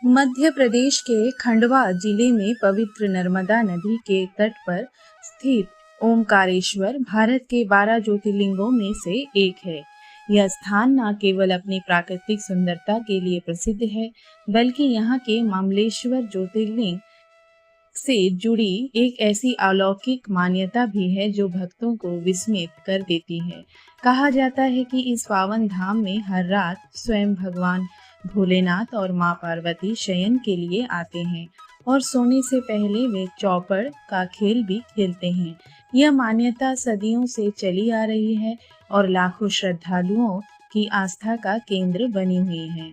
मध्य प्रदेश के खंडवा जिले में पवित्र नर्मदा नदी के तट पर स्थित ओमकारेश्वर भारत के 12 ज्योतिर्लिंगों में से एक है। यह स्थान न केवल अपनी प्राकृतिक सुंदरता के लिए प्रसिद्ध है, बल्कि यहाँ के ममलेश्वर ज्योतिर्लिंग से जुड़ी एक ऐसी अलौकिक मान्यता भी है जो भक्तों को विस्मित कर देती है। कहा जाता है कि इस पावन धाम में हर रात स्वयं भगवान भोलेनाथ और मां पार्वती शयन के लिए आते हैं और सोने से पहले वे चौपड़ का खेल भी खेलते हैं। यह मान्यता सदियों से चली आ रही है और लाखों श्रद्धालुओं की आस्था का केंद्र बनी हुई है।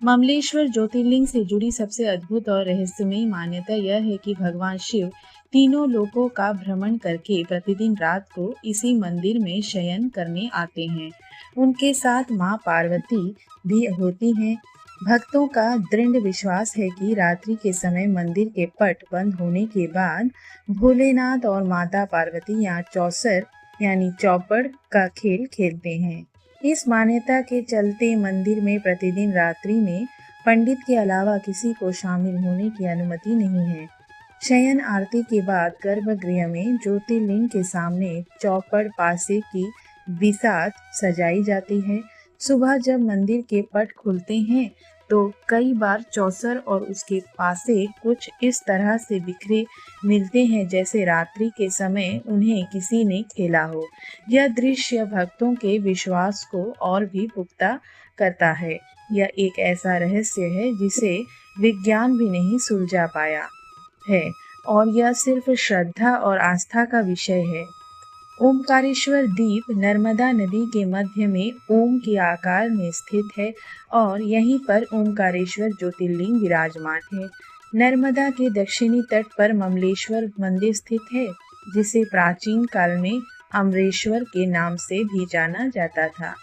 ममलेश्वर ज्योतिर्लिंग से जुड़ी सबसे अद्भुत और रहस्यमयी मान्यता यह है कि भगवान शिव तीनों लोकों का भ्रमण करके प्रतिदिन रात को इसी मंदिर में शयन करने आते हैं। उनके साथ मां पार्वती भी होती हैं। भक्तों का दृढ़ विश्वास है कि रात्रि के समय मंदिर के पट बंद होने के बाद भोलेनाथ और माता पार्वती यहाँ चौसर यानी चौपड़ का खेल खेलते हैं। इस मान्यता के चलते मंदिर में प्रतिदिन रात्रि में पंडित के अलावा किसी को शामिल होने की अनुमति नहीं है। शयन आरती के बाद गर्भगृह में ज्योतिर्लिंग के सामने चौपड़ पासे की बिसात सजाई जाती है। सुबह जब मंदिर के पट खुलते हैं तो कई बार चौसर और उसके पासे कुछ इस तरह से बिखरे मिलते हैं जैसे रात्रि के समय उन्हें किसी ने खेला हो। यह दृश्य भक्तों के विश्वास को और भी पुख्ता करता है। यह एक ऐसा रहस्य है जिसे विज्ञान भी नहीं सुलझा पाया है और यह सिर्फ श्रद्धा और आस्था का विषय है। ओमकारेश्वर द्वीप नर्मदा नदी के मध्य में ओम के आकार में स्थित है और यहीं पर ओमकारेश्वर ज्योतिर्लिंग विराजमान है। नर्मदा के दक्षिणी तट पर ममलेश्वर मंदिर स्थित है, जिसे प्राचीन काल में अमरेश्वर के नाम से भी जाना जाता था।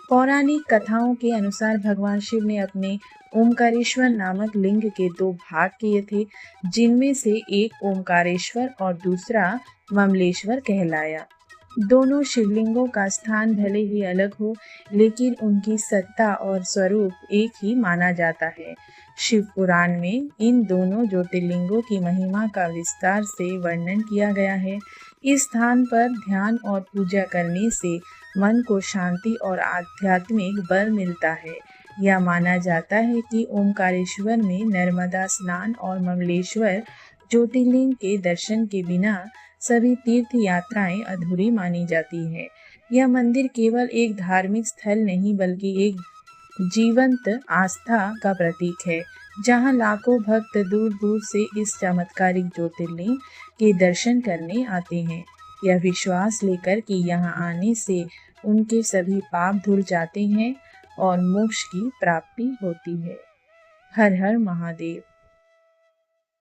पौराणिक कथाओं के अनुसार भगवान शिव ने अपने ओमकारेश्वर नामक लिंग के दो भाग किए थे, जिनमें से एक ओमकारेश्वर और दूसरा ममलेश्वर कहलाया। दोनों शिवलिंगों का स्थान भले ही अलग हो, लेकिन उनकी सत्ता और स्वरूप एक ही माना जाता है। शिव पुराण में इन दोनों ज्योतिर्लिंगों की महिमा का विस्तार से वर्णन किया गया है। इस स्थान पर ध्यान और पूजा करने से मन को शांति और आध्यात्मिक बल मिलता है। यह माना जाता है कि ओमकारेश्वर में नर्मदा स्नान और ममलेश्वर ज्योतिर्लिंग के दर्शन के बिना सभी तीर्थ यात्राएं अधूरी मानी जाती है। यह मंदिर केवल एक धार्मिक स्थल नहीं बल्कि एक जीवंत आस्था का प्रतीक है, जहां लाखों भक्त दूर दूर से इस चमत्कारिक ज्योतिर्लिंग के दर्शन करने आते हैं, यह विश्वास लेकर कि यहाँ आने से उनके सभी पाप धुल जाते हैं और मोक्ष की प्राप्ति होती है। हर हर महादेव।